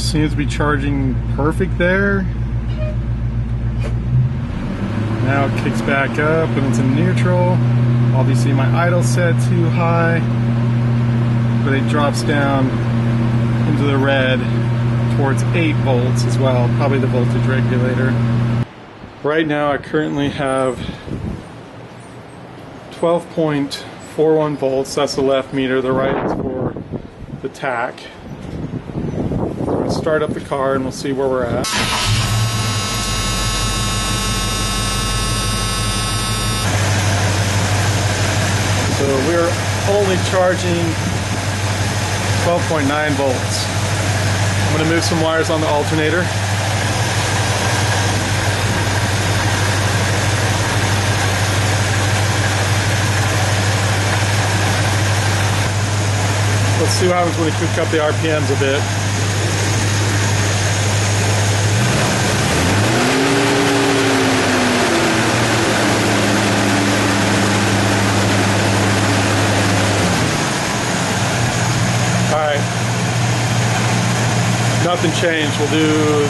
seems to be charging perfect there. Now it kicks back up and it's in neutral. Obviously my idle set too high, but it drops down into the red towards 8 volts as well, probably the voltage regulator. Right now I currently have 12.41 volts, that's the left meter, the right is for the tach. I'm going to start up the car and we'll see where we're at. So we're only charging 12.9 volts. I'm going to move some wires on the alternator. Let's see what happens when we kick up the RPMs a bit. Alright, nothing changed. We'll do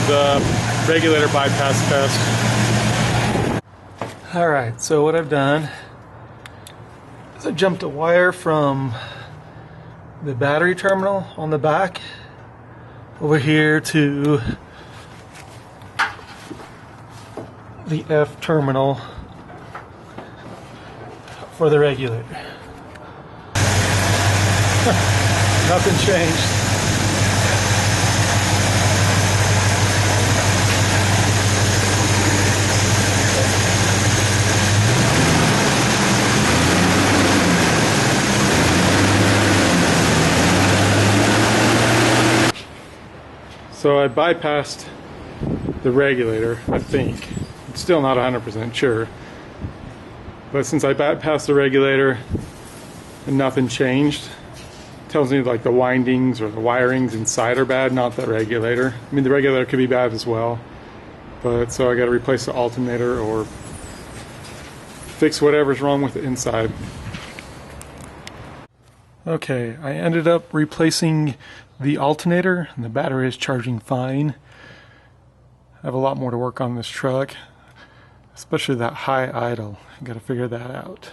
the regulator bypass test. Alright, so what I've done is I jumped a wire from the battery terminal on the back over here to the F terminal for the regulator. Nothing changed. So I bypassed the regulator, I think. I'm still not 100% sure. But since I bypassed the regulator and nothing changed, it tells me like the windings or the wirings inside are bad, not the regulator. I mean, the regulator could be bad as well. But so I got to replace the alternator or fix whatever's wrong with the inside. Okay, I ended up replacing the alternator and the battery is charging fine. I have a lot more to work on this truck, especially that high idle. I gotta figure that out.